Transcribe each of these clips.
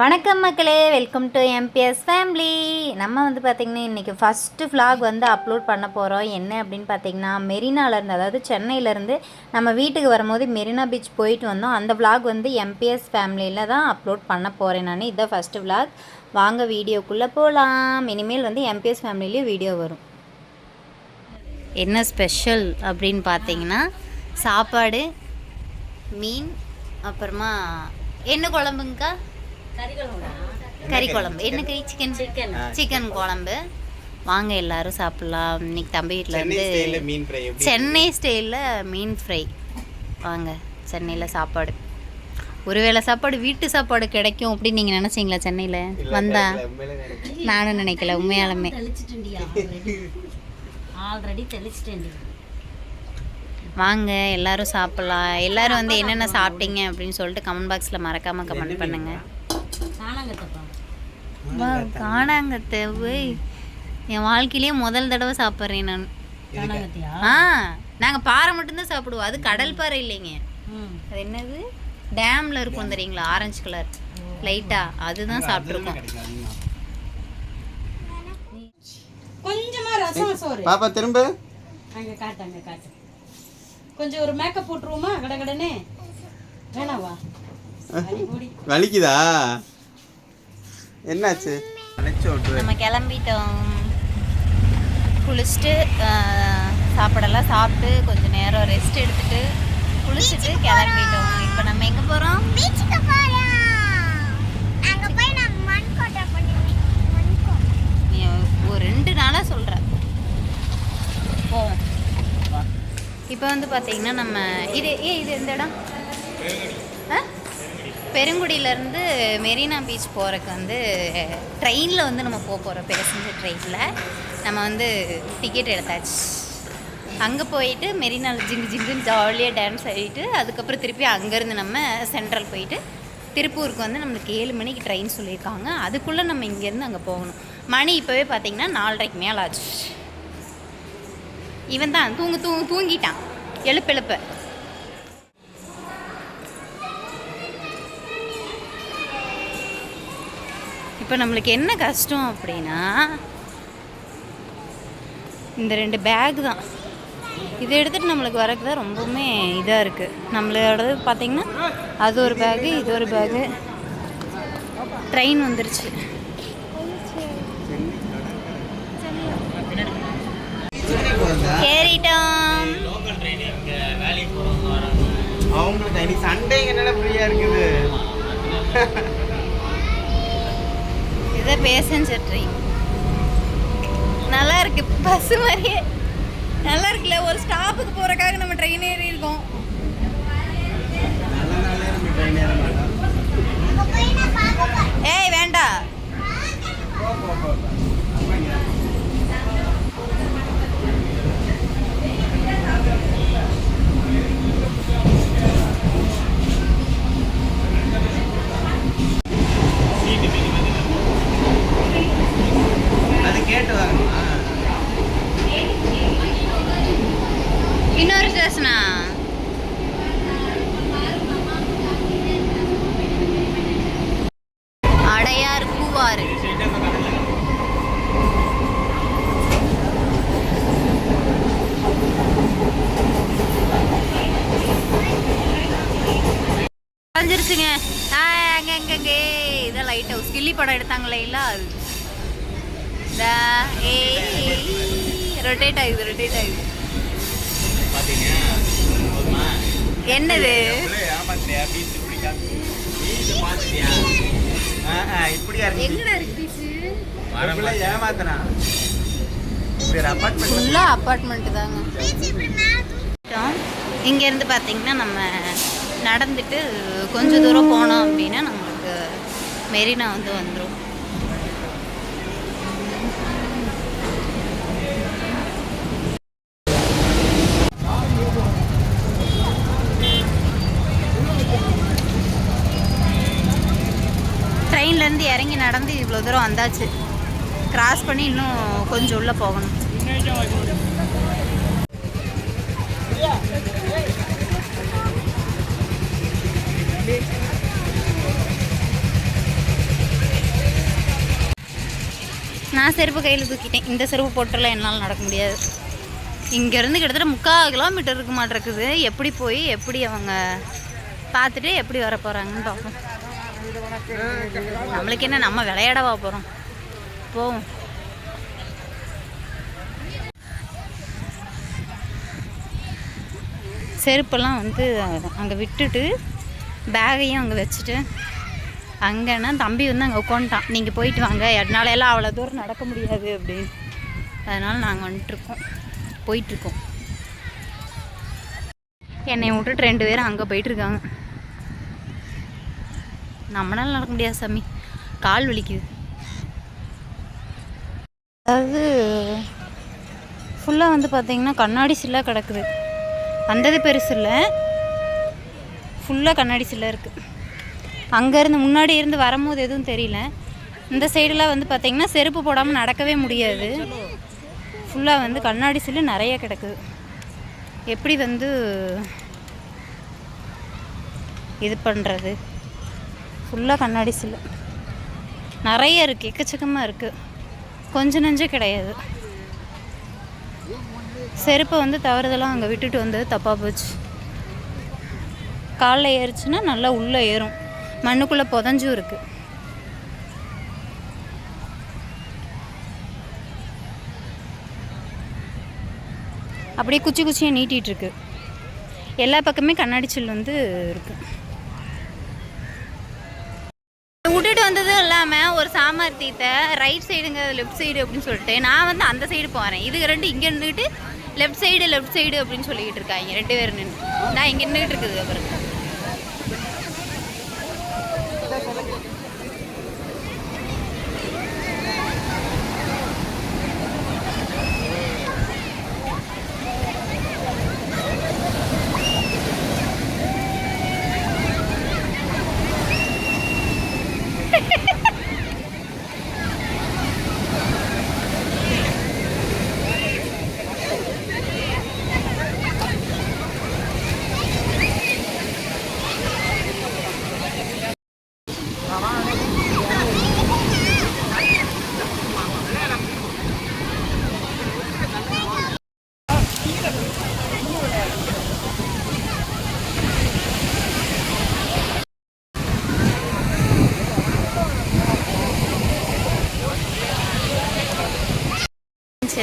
வணக்கம் மக்களே, welcome to MBS family. நம்ம வந்து பார்த்திங்கன்னா இன்றைக்கி ஃபஸ்ட்டு vlog வந்து அப்லோட் பண்ண போகிறோம். என்ன அப்படின்னு பார்த்திங்கன்னா, மெரினாலேருந்து, அதாவது சென்னையிலேருந்து நம்ம வீட்டுக்கு வரும்போது மெரினா பீச் போயிட்டு வந்தோம். அந்த vlog வந்து எம்பிஎஸ் ஃபேமிலியில் தான் அப்லோட் பண்ண போகிறேன் நான். இதுதான் ஃபஸ்ட்டு vlog. வாங்க வீடியோக்குள்ளே போகலாம். இனிமேல் வந்து எம்பிஎஸ் ஃபேமிலிலேயும் வீடியோ வரும். என்ன ஸ்பெஷல் அப்படின்னு பார்த்திங்கன்னா, சாப்பாடு, மீன், அப்புறமா என்ன குழம்புங்கக்கா? கறி குழம்பு. என்ன கறி? சிக்கன் குழம்பு. வாங்க எல்லாரும் சாப்பிட்லாம். இன்னைக்கு தம்பி வீட்டில் வந்து சென்னை ஸ்டைலில் மீன் ஃப்ரை. வாங்க, சென்னையில் சாப்பாடு, ஒருவேளை சாப்பாடு வீட்டு சாப்பாடு கிடைக்கும் அப்படின்னு நீங்கள் நினச்சிங்களா? சென்னையில் வந்தா நானும் நினைக்கல உண்மையாலுமே. வாங்க எல்லாரும் சாப்பிட்லாம். எல்லோரும் வந்து என்னென்ன சாப்பிட்டீங்க அப்படின்னு சொல்லிட்டு கமெண்ட் பாக்ஸில் மறக்காமல் கமெண்ட் பண்ணுங்கள். காணாங்கத்தை என் வாழ்க்கையிலேயே முதல் தடவை சாப்பிட்றேன் நான். நாங்கள் பாறை மட்டும்தான் சாப்பிடுவோம். அது கடல் பாறை இல்லைங்க. அது என்னது, டேமில் இருக்கும் தெரியுங்களா, ஆரஞ்சு கலர் லைட்டாக, அதுதான் சாப்பிட்ருக்கோம். கொஞ்சமா ரசம் சோறு பாப்பா திரும்ப அங்க காட்டு கொஞ்சம் ஒரு மேக்கப் போட்டுருவோமா? கடகடனே வேணாவா? வலிக்குதா? என்னாச்சு? நம்ம கிளம்பிட்டோம். குளிச்சுட்டு சாப்பாடெல்லாம் சாப்பிட்டு கொஞ்சம் நேரம் ரெஸ்ட் எடுத்துட்டு குளிச்சுட்டு கிளம்பிட்டோம். இப்போ நம்ம எங்கே போகிறோம்? பீச்சுக்கு போகிறோம். அங்கே போய் நான் மண் கோட்டை பண்ணுவேன். நீ ஒரு 2 நாளாக சொல்கிற. போவோம். இப்போ வந்து பார்த்தீங்கன்னா நம்ம இது எந்த இடம்? பெருங்குடியிலேருந்து மெரினா பீச் போகிறதுக்கு வந்து ட்ரெயினில் வந்து நம்ம போகிறோம். பேசஞ்சர் ட்ரெயினில் நம்ம வந்து டிக்கெட் எடுத்தாச்சு. அங்கே போயிட்டு மெரினாவில் ஜிங்கு ஜிங்குன்னு ஜாலியாக டான்ஸ் ஆகிட்டு அதுக்கப்புறம் திருப்பி அங்கேருந்து நம்ம சென்ட்ரல் போயிட்டு திருப்பூருக்கு வந்து நம்மளுக்கு 7 மணிக்கு ட்ரெயின் சொல்லியிருக்காங்க. அதுக்குள்ளே நம்ம இங்கேருந்து அங்கே போகணும். மணி இப்போவே பார்த்திங்கன்னா 4:30 மேலே ஆச்சு. இவன் தான் தூங்கிட்டான். எழுப்ப இப்போ நம்மளுக்கு என்ன கஷ்டம் அப்படின்னா, இந்த 2 பேக் தான். இதை எடுத்துகிட்டு நம்மளுக்கு வரக்கு தான் ரொம்பவுமே இதாக இருக்குது. நம்மளோடது பார்த்திங்கன்னா அது ஒரு பேகு, இது ஒரு பேகு. ட்ரெயின் வந்துருச்சு. ஏறிட்டோம். அவங்களுக்கு இன்னைக்கு சண்டே என்னடா ஃப்ரீயா இருக்குது. இதை பேசஞ்சர் ட்ரெயின் நல்லா இருக்கு. பஸ் மாதிரியே நல்லா இருக்குல்ல. ஒரு ஸ்டாப்புக்கு போகிறக்காக நம்ம ட்ரெயின் ஏறி இருக்கோம். ஏய் வேண்டாம். அது கேட்டு வாங்கம்மா. இன்னொரு ஸ்டேஷனா? அடையார் பூவாறு. குறைஞ்சிருச்சுங்க. அங்கே இதான் லைட் ஹவுஸ். கில்லி படம் எடுத்தாங்களே இல்லை அது. ரொட்டேட் ஆகுது. என்னது? அப்பார்ட்மெண்ட் தாங்க. இங்கேருந்து பார்த்தீங்கன்னா நம்ம நடந்துட்டு கொஞ்சம் தூரம் போனோம் அப்படின்னா நம்மளுக்கு மெரினா வந்து வந்துடும். ட்ரெயின்லேருந்து இறங்கி நடந்து இவ்வளோ தூரம் வந்தாச்சு. கிராஸ் பண்ணி இன்னும் கொஞ்சம் உள்ளே போகணும். நான் செருப்பு கையில் தூக்கிட்டேன். இந்த செருப்பு போட்டுலாம் என்னால் நடக்க முடியாது. இங்கேருந்து கிட்டத்தட்ட 3/4 கிலோமீட்டர் இருக்க மாட்டிருக்குது. எப்படி போய் எப்படி அவங்க பார்த்துட்டு எப்படி வர போகிறாங்கன்னு பார்ப்போம். நம்மளுக்கு என்ன, நம்ம விளையாடவா போகிறோம். போவோம். செருப்பெல்லாம் வந்து அங்கே விட்டுட்டு பேகையும் அங்கே வச்சுட்டு அங்கேன்னா தம்பி வந்து அங்கே உட்காந்துட்டான். நீங்கள் போயிட்டு வாங்க, என்னால் எல்லாம் அவ்வளோ தூரம் நடக்க முடியாது அப்படின்னு. அதனால் நாங்கள் வந்துட்டுருக்கோம், போயிட்டுருக்கோம். என்னை விட்டுட்டு 2 பேரும் அங்கே போயிட்டுருக்காங்க. நம்மளால நடக்க முடியாது சாமி, கால் வலிக்குது. அதாவது ஃபுல்லாக வந்து பார்த்திங்கன்னா கண்ணாடி சில்லாக கிடக்குது. வந்தது பெருசு இல்லை, ஃபுல்லாக கண்ணாடி சில்லாக இருக்குது. அங்கேருந்து முன்னாடி இருந்து வரும்போது எதுவும் தெரியல. இந்த சைடெலாம் வந்து பார்த்திங்கன்னா செருப்பு போடாமல் நடக்கவே முடியாது. ஃபுல்லாக வந்து கண்ணாடி சில்லு நிறைய கிடக்குது. எப்படி வந்து இது பண்ணுறது? ஃபுல்லாக கண்ணாடி சில்லு நிறைய இருக்குது, எக்கச்சக்கமாக இருக்குது, கொஞ்சம் நெஞ்சம் கிடையாது. செருப்பை வந்து தவறுதெல்லாம் அங்கே விட்டுட்டு வந்தது தப்பாக போச்சு. காலில் ஏறிச்சுன்னா நல்லா உள்ளே ஏறும், மண்ணுக்குள்ளே புதஞ்சும் இருக்குது. அப்படியே குச்சி குச்சியாக நீட்டிகிட்ருக்கு. எல்லா பக்கமே கண்ணாடி சில்லு வந்து இருக்குது. விட்டுட்டு வந்ததும் இல்லாமல் ஒரு சாமர்த்தியத்தை ரைட் சைடுங்க லெஃப்ட் சைடு அப்படின்னு சொல்லிட்டு நான் வந்து அந்த சைடு போகிறேன். இது 2 இங்கே நின்றுட்டு லெஃப்ட் சைடு அப்படின்னு சொல்லிக்கிட்டு இருக்காங்க 2 பேர் நின்று. நான் இங்கே நின்றுட்டு இருக்குது. அப்புறம்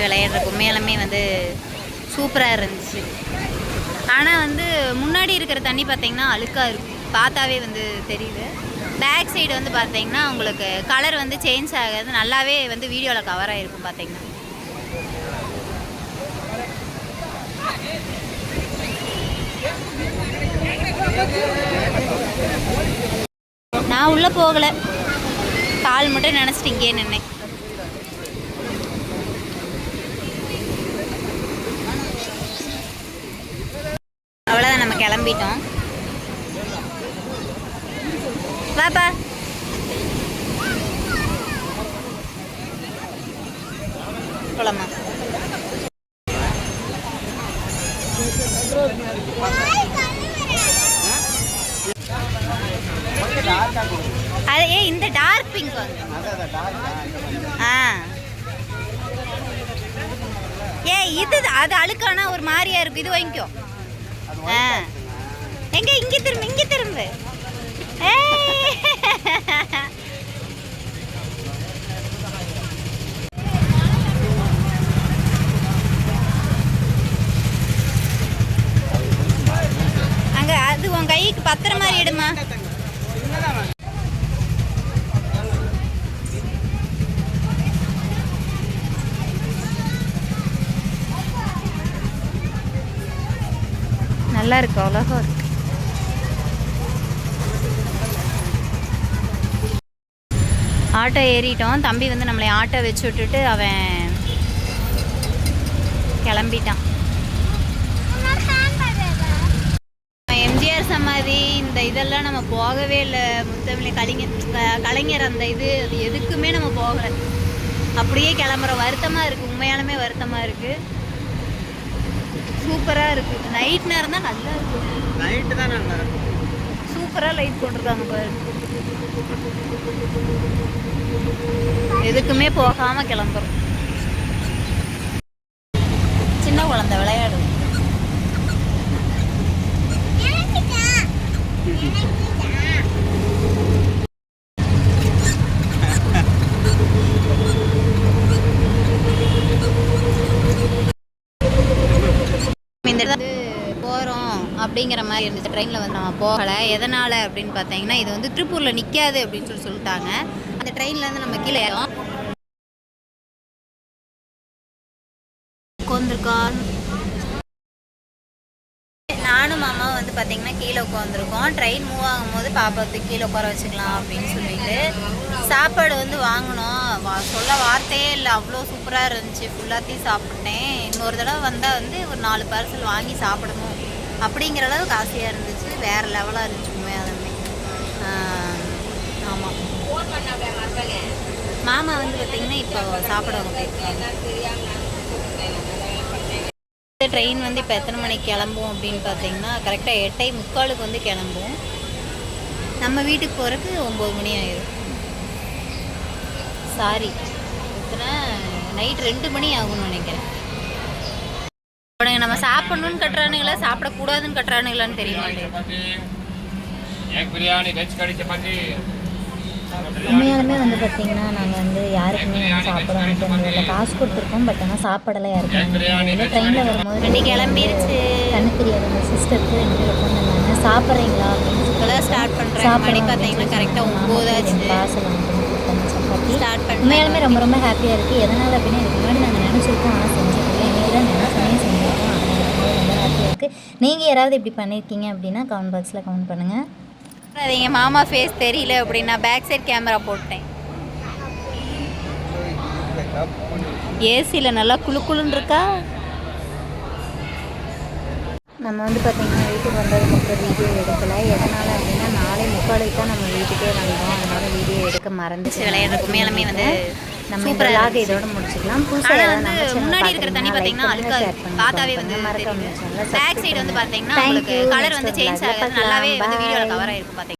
விளையாடுறதுக்கு உண்மையாலுமே வந்து சூப்பராக இருந்துச்சு. ஆனால் வந்து முன்னாடி இருக்கிற தண்ணி பார்த்திங்கன்னா அழுக்காக இருக்கும், பார்த்தாவே வந்து தெரியுது. பேக் சைடு வந்து பார்த்திங்கன்னா உங்களுக்கு கலர் வந்து சேஞ்ச் ஆகாது, நல்லாவே வந்து வீடியோவில் கவர் ஆகிருக்கும் பார்த்திங்கன்னா. நான் உள்ளே போகலை, கால் மட்டும் நினச்சிட்டு இங்கே நின்னேன். அவ்வளோதான், நம்ம கிளம்பிட்டோம். வாப்பா. போலாமா? அது இந்த டார்க் பிங்க் வந்து இது அது அழுக்கானா ஒரு மாதிரியா இருக்கு. இது வாங்கிக்கோ. எங்க இங்க திரும்ப அங்க அது உன் கைக்கு பத்திர மாதிரி எடுமா. நல்லா இருக்கு, அழகா இருக்கு. ஆட்டோ ஏறிட்டோம். தம்பி வந்து நம்மளை ஆட்டோ வச்சு விட்டுட்டு அவன் கிளம்பிட்டான். எம்ஜிஆர் சமாதி இந்த இதெல்லாம் நம்ம போகவே இல்லை. முத்தமிழ் கலைஞர் அந்த இது அது எதுக்குமே நம்ம போகலை, அப்படியே கிளம்புறோம். வருத்தமாக இருக்குது, உண்மையாலுமே வருத்தமாக இருக்குது. சூப்பராக இருக்குது. நைட் நேரம் தான் நல்லா இருக்குது. நைட்டு தான் நல்லா இருக்கும். சூப்பராக லைட் போட்டிருக்காங்க பாரு. எதுக்குமே போகாமல் கிளம்புறோம். சின்ன குழந்தை விளையாடு. இந்த வந்து போகிறோம் அப்படிங்கிற மாதிரி இருந்துச்சு. ட்ரெயினில் வந்து நம்ம போகலை. எதனால் அப்படின்னு பார்த்தீங்கன்னா இது வந்து திருப்பூரில் நிற்காது அப்படின்னு சொல்லிட்டாங்க. அந்த ட்ரெயின்லேருந்து நம்ம கீழே ஏறோம் உட்காந்துருக்கோம். நானும் மாமா வந்து பார்த்திங்கன்னா கீழே உட்காந்துருக்கோம். ட்ரெயின் மூவ் ஆகும்போது பாப்பாவுக்கு கீழே உட்கார வச்சுக்கலாம் அப்படின்னு சொல்லிட்டு சாப்பாடு வந்து வாங்கினோம். சொல்ல வார்த்தையே இல்லை, அவ்வளோ சூப்பராக இருந்துச்சு. ஃபுல்லாத்தையும் சாப்பிட்டேன். இன்னொரு தடவை வந்தால் வந்து ஒரு 4 பார்சல் வாங்கி சாப்பிடணும் அப்படிங்கிற அளவுக்கு ஆசையாக இருந்துச்சு. வேறு லெவலாக இருந்துச்சு உண்மையாலுமே. ஆமாம், மாமா வந்து பார்த்திங்கன்னா இப்போ சாப்பிடுவாங்க போயிருக்காங்க. ட்ரெயின் வந்து இப்போ எத்தனை மணிக்கு கிளம்பும் அப்படின்னு பார்த்தீங்கன்னா கரெக்டாக 8:45 வந்து கிளம்பும். நம்ம வீட்டுக்கு போகிறதுக்கு 9 மணி ஆயிடும். சாரி, எத்தனை நைட் 2 மணி ஆகும்னு நினைக்கிறேன். உடனே நம்ம சாப்பிட்ணுன்னு கட்டுறானுங்களா சாப்பிடக்கூடாதுன்னு கட்டுறானுங்களான்னு தெரிய மாட்டேங்குது. உண்மையாலுமே வந்து பார்த்திங்கன்னா நாங்கள் வந்து யாருக்குமே சாப்பிட அனுப்பல. காசு கொடுத்துருக்கோம், பட் ஆனால் சாப்பாடெல்லாம் யாருக்கும் ட்ரெயினில் வரும்போது 2 கிளம்பிடுச்சு. கண்ணு தெரியாத அந்த சிஸ்டருக்கு 2 உட்காந்துருந்தாங்க. சாப்பிட்றீங்களா அப்படின்னு சொல்லி ஸ்டார்ட் பண்ணுறேன். மணி பார்த்தீங்கன்னா கரெக்டாக 9 ஆச்சு. பார்சல் வந்து சப்பாத்தி ஸ்டார்ட் பண்ணி உண்மையாலுமே ரொம்ப ரொம்ப ஹாப்பியாக இருக்குது. எதனால் அப்படின்னா இதுக்கு முன்னாடி நாங்கள் நினச்சிருக்கோம், ஆனால் செஞ்சிருக்கோம். இன்றைக்கி தான் நினச்சோன்னே செஞ்சுருக்கோம். அதனால் ரொம்ப ஹாப்பியாக இருக்குது. நீங்கள் யாராவது இப்படி பண்ணியிருக்கீங்க அப்படின்னா கமெண்ட் பாக்ஸில் கமெண்ட் பண்ணுங்கள். எங்கள் மாமா ஃபேஸ் தெரியல அப்படின்னா பேக் சைட் கேமரா போட்டேன். ஏசியில் நல்லா குளுன்னு இருக்கா. நம்ம வந்து பார்த்திங்கன்னா வீட்டுக்கு வந்ததுக்கு அப்புறம் வீடியோ எடுக்கலை. எதனால் அப்படின்னா 4:45 தான் நம்ம வீட்டுக்கே வந்தோம். அதனால் வீடியோ எடுக்க மறந்துச்சு. விளையாடுறதுக்கு மேலுமே வந்து நம்ம விளாக் இதோட முடிச்சுக்கலாம். புதுசாக வந்து முன்னாடி இருக்கிற தண்ணி பார்த்தீங்கன்னா அழுக்காது, பார்த்தாவே வந்து மறக்க முடிச்சாங்க. பேக் சைடு வந்து பார்த்தீங்கன்னா உங்களுக்கு கலர் வந்து சேஞ்ச் ஆகாது. நல்லாவே வந்து வீடியோவில் கவர் ஆகிருக்கும் பார்த்தீங்கன்னா.